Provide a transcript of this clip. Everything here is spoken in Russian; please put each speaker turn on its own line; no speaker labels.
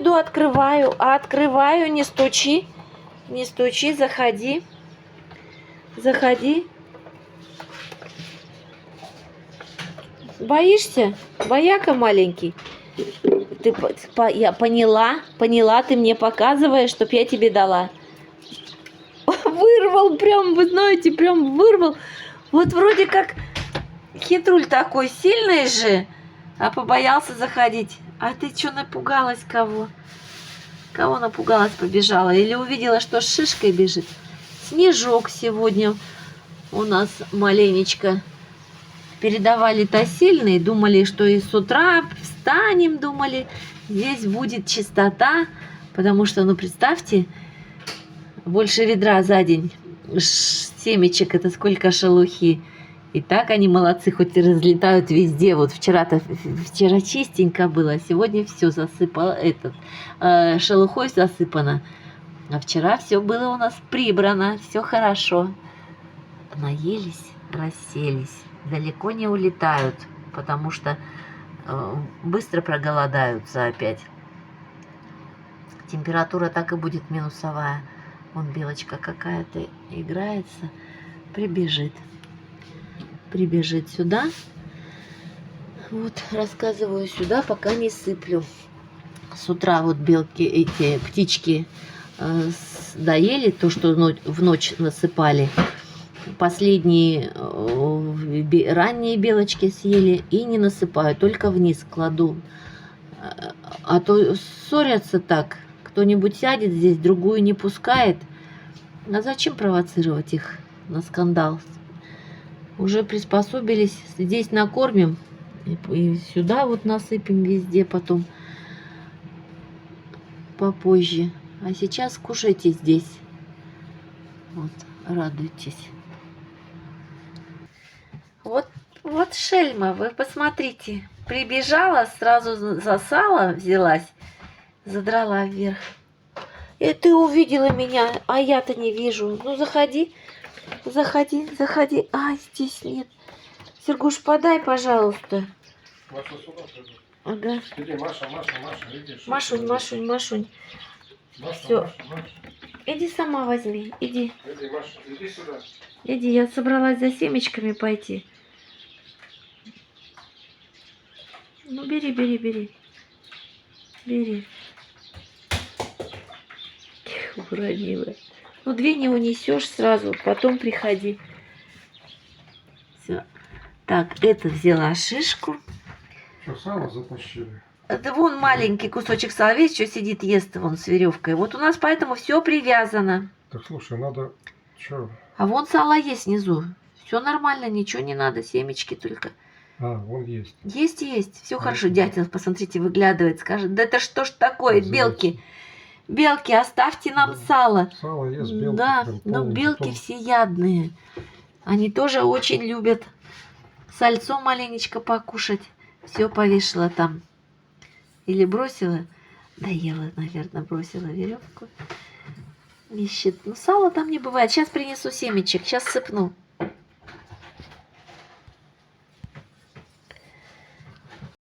иду, открываю. Открываю, не стучи. Не стучи, заходи. Заходи. Боишься? Бояка маленький. Я поняла, ты мне показываешь, чтоб я тебе дала. Вырвал прям, вы знаете, прям вырвал. Вот вроде как хитруль такой сильный же, а побоялся заходить. А ты что, напугалась кого? Кого напугалась, побежала? Или увидела, что с шишкой бежит? Снежок сегодня у нас маленечко. Передавали-то сильный, думали, что и с утра встанем, думали, здесь будет чистота, потому что, ну, представьте, больше ведра за день семечек, это сколько шелухи. И так они молодцы, хоть и разлетают везде. Вот вчера чистенько было, а сегодня все засыпало, шелухой засыпано. А вчера все было у нас прибрано, все хорошо. Наелись, расселись. Далеко не улетают, потому что быстро проголодаются опять. Температура так и будет минусовая. Вон белочка какая-то играется, прибежит сюда. Вот, рассказываю сюда, пока не сыплю. С утра вот белки, эти птички доели то, что в ночь насыпали. Последние ранние белочки съели и не насыпаю, только вниз кладу. А то ссорятся так. Кто-нибудь сядет здесь, другую не пускает. А зачем провоцировать их на скандал? Уже приспособились. Здесь накормим. И сюда вот насыпем везде потом. Попозже. А сейчас кушайте здесь. Вот, радуйтесь. Вот шельма, вы посмотрите. Прибежала, сразу за сало взялась, задрала вверх. И ты увидела меня, а я-то не вижу. Ну, заходи, заходи, заходи. А, здесь нет. Сергуш, подай, пожалуйста.
Маша сюда придет.
Ага.
Иди, Маша, иди.
Машунь.
Маша,
Все.
Маша.
Иди сама возьми, иди.
Иди, Маша, иди сюда.
Иди, я собралась за семечками пойти. Ну, бери. Бери. Уронила. Ну, 2 не унесешь сразу, потом приходи. Все. Так, это взяла шишку.
Что, сало затащили?
Это вон маленький кусочек сала, видишь, что сидит, ест вон с веревкой. Вот у нас поэтому все привязано.
Так, слушай, надо... Что?
А вон сало есть внизу. Все нормально, ничего не надо, семечки только.
А, вон есть.
Есть. Все хорошо. Дятел, посмотрите, выглядывает, скажет, да это что ж такое, белки? Белки, оставьте нам сало.
Сало есть, белки.
Да, но белки всеядные. Они тоже очень любят сальцо маленечко покушать. Все повешала там. Или бросила. Доела, наверное, бросила веревку. Ищет. Ну, сала там не бывает. Сейчас принесу семечек, сейчас сыпну.